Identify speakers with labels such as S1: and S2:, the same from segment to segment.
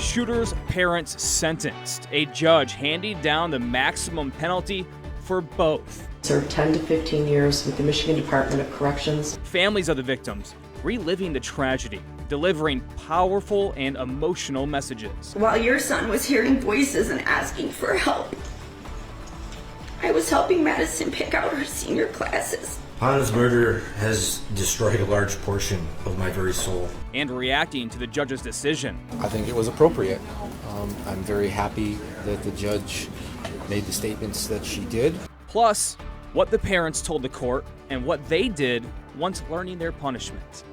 S1: Shooter's parents sentenced. A judge handed down the maximum penalty for both.
S2: Served 10 to 15 years with the Michigan Department of Corrections.
S1: Families of the victims reliving the tragedy, delivering powerful and emotional messages.
S3: While your son was hearing voices and asking for help, I was helping Madison pick out her senior classes.
S4: Hannah's murder has destroyed a large portion of my very soul.
S1: And reacting to the judge's decision.
S5: I think it was appropriate. I'm very happy that the judge made the statements that she did.
S1: Plus, what the parents told the court and what they did once learning their punishment.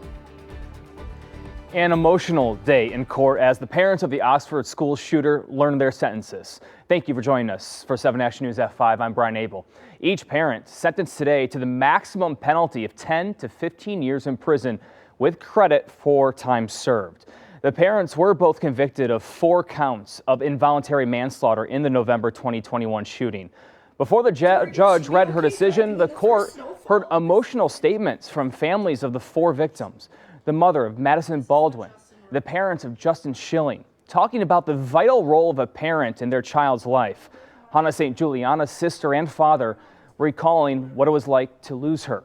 S1: An emotional day in court as the parents of the Oxford school shooter learned their sentences. Thank you for joining us. For 7 Action News at 5, I'm Brian Abel. Each parent sentenced today to the maximum penalty of 10 to 15 years in prison with credit for time served. The parents were both convicted of 4 counts of involuntary manslaughter in the November 2021 shooting. Before the judge read her decision, the court heard emotional statements from families of the 4 victims. The mother of Madison Baldwin, the parents of Justin Schilling, talking about the vital role of a parent in their child's life. Hannah St. Juliana's sister and father recalling what it was like to lose her.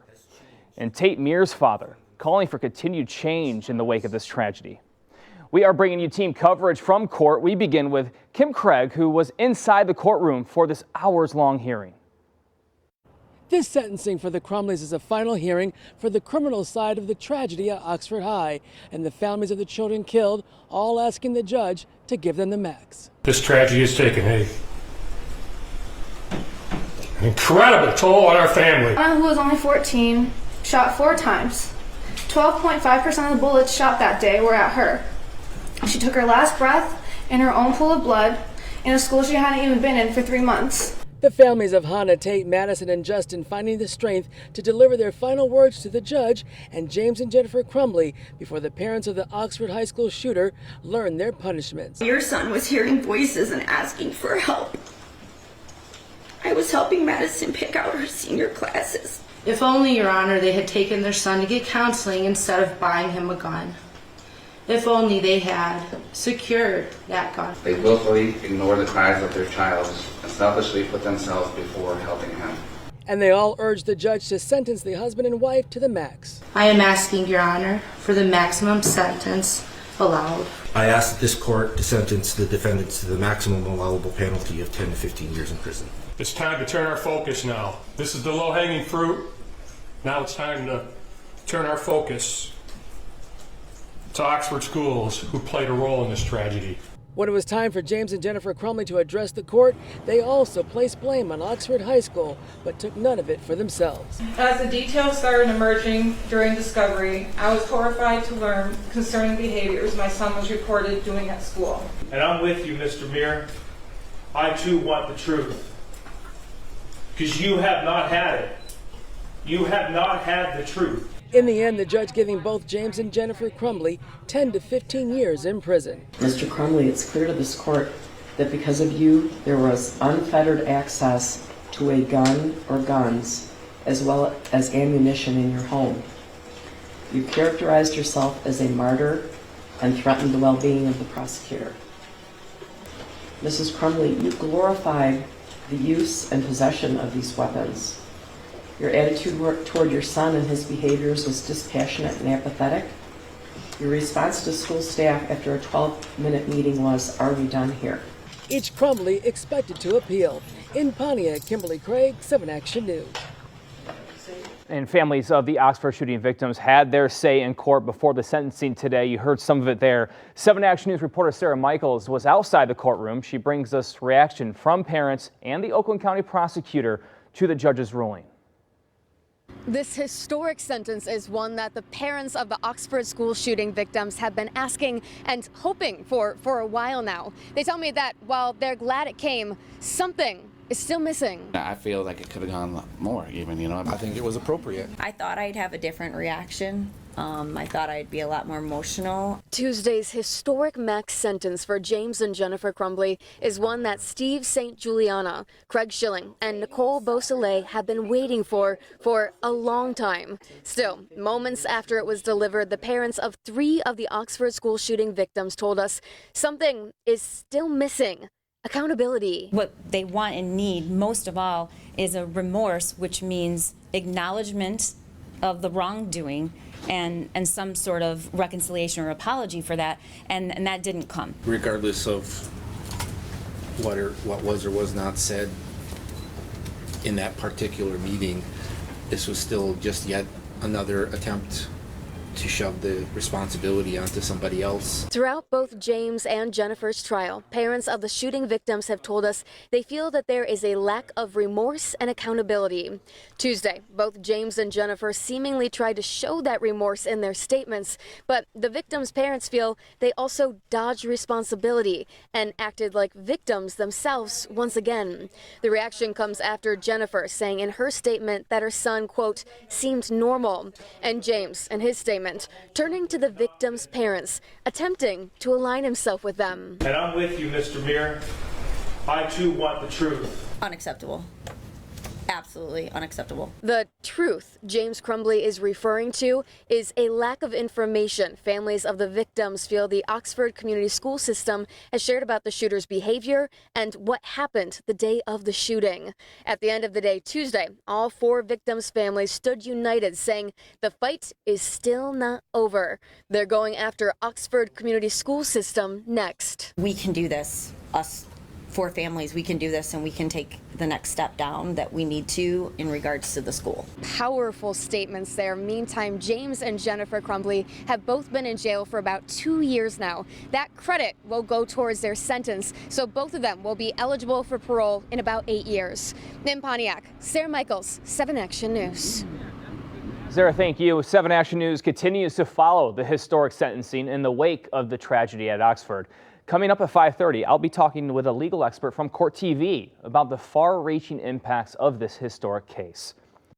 S1: And Tate Mears' father calling for continued change in the wake of this tragedy. We are bringing you team coverage from court. We begin with Kim Craig, who was inside the courtroom for this hours-long hearing.
S6: This sentencing for the Crumbleys is a final hearing for the criminal side of the tragedy at Oxford High, and the families of the children killed, all asking the judge to give them the max.
S7: This tragedy has taken an incredible toll on our family.
S8: Anna, who was only 14, shot 4 times. 12.5% of the bullets shot that day were at her. She took her last breath in her own pool of blood in a school she hadn't even been in for 3 months.
S6: The families of Hannah, Tate, Madison, and Justin finding the strength to deliver their final words to the judge and James and Jennifer Crumbley before the parents of the Oxford High School shooter learned their punishments.
S3: Your son was hearing voices and asking for help. I was helping Madison pick out her senior classes.
S9: If only, Your Honor, they had taken their son to get counseling instead of buying him a gun. If only they had secured that gun.
S10: They willfully ignore the cries of their child and selfishly put themselves before helping him.
S6: And they all urged the judge to sentence the husband and wife to the max.
S9: I am asking, Your Honor, for the maximum sentence allowed.
S4: I ask that this court to sentence the defendants to the maximum allowable penalty of 10 to 15 years in prison.
S7: It's time to turn our focus now. This is the low-hanging fruit. Now it's time to turn our focus to Oxford schools who played a role in this tragedy.
S6: When it was time for James and Jennifer Crumbley to address the court, they also placed blame on Oxford High School, but took none of it for themselves.
S11: As the details started emerging during discovery, I was horrified to learn concerning behaviors my son was reported doing at school.
S12: And I'm with you, Mr. Muir. I too want the truth. Because you have not had it. You have not had the truth.
S6: In the end, the judge giving both James and Jennifer Crumbley 10 to 15 years in prison.
S2: Mr. Crumbley, it's clear to this court that because of you, there was unfettered access to a gun or guns, as well as ammunition in your home. You characterized yourself as a martyr and threatened the well-being of the prosecutor. Mrs. Crumbley, you glorified the use and possession of these weapons. Your attitude toward your son and his behaviors was dispassionate and apathetic. Your response to school staff after a 12-minute meeting was, "Are we done here?"
S6: Each Crumbley expected to appeal. In Pontiac, Kimberly Craig, 7 Action News.
S1: And families of the Oxford shooting victims had their say in court before the sentencing today. You heard some of it there. 7 Action News reporter Sarah Michaels was outside the courtroom. She brings us reaction from parents and the Oakland County prosecutor to the judge's ruling.
S13: This historic sentence is one that the parents of the Oxford school shooting victims have been asking and hoping for a while now. They tell me that while they're glad it came, something is still missing.
S5: I feel like it could have gone more even, I think it was appropriate.
S14: I thought I'd have a different reaction I thought I'd be a lot more emotional.
S13: Tuesday's historic max sentence for James and Jennifer Crumbley is one that Steve St. Juliana, Craig Schilling, and Nicole Beausoleil have been waiting for a long time. Still, moments after it was delivered, the parents of 3 of the Oxford school shooting victims told us something is still missing: accountability.
S14: What they want and need most of all is a remorse, which means acknowledgement of the wrongdoing and some sort of reconciliation or apology for that, and that didn't come.
S5: Regardless of what was or was not said in that particular meeting, this was still just yet another attempt to shove the responsibility onto somebody else.
S13: Throughout both James and Jennifer's trial, parents of the shooting victims have told us they feel that there is a lack of remorse and accountability. Tuesday, both James and Jennifer seemingly tried to show that remorse in their statements, but the victims' parents feel they also dodged responsibility and acted like victims themselves once again. The reaction comes after Jennifer saying in her statement that her son, quote, seemed normal, and James, in his statement, turning to the victims' parents, attempting to align himself with them.
S12: And I'm with you, Mr. Muir. I too want the truth.
S14: Unacceptable. Absolutely unacceptable.
S13: The truth James Crumbley is referring to is a lack of information families of the victims feel the Oxford Community School System has shared about the shooter's behavior and what happened the day of the shooting. At the end of the day Tuesday, all 4 victims' families stood united, saying the fight is still not over. They're going after Oxford Community School System next.
S14: We can do this, us 4 families, we can do this, and we can take the next step down that we need to in regards to the school.
S13: Powerful statements there. Meantime, James and Jennifer Crumbley have both been in jail for about 2 years now. That credit will go towards their sentence, so both of them will be eligible for parole in about 8 years. In Pontiac, Sarah Michaels, 7 Action News.
S1: Sarah, thank you. 7 Action News continues to follow the historic sentencing in the wake of the tragedy at Oxford. Coming up at 5:30, I'll be talking with a legal expert from Court TV about the far-reaching impacts of this historic case.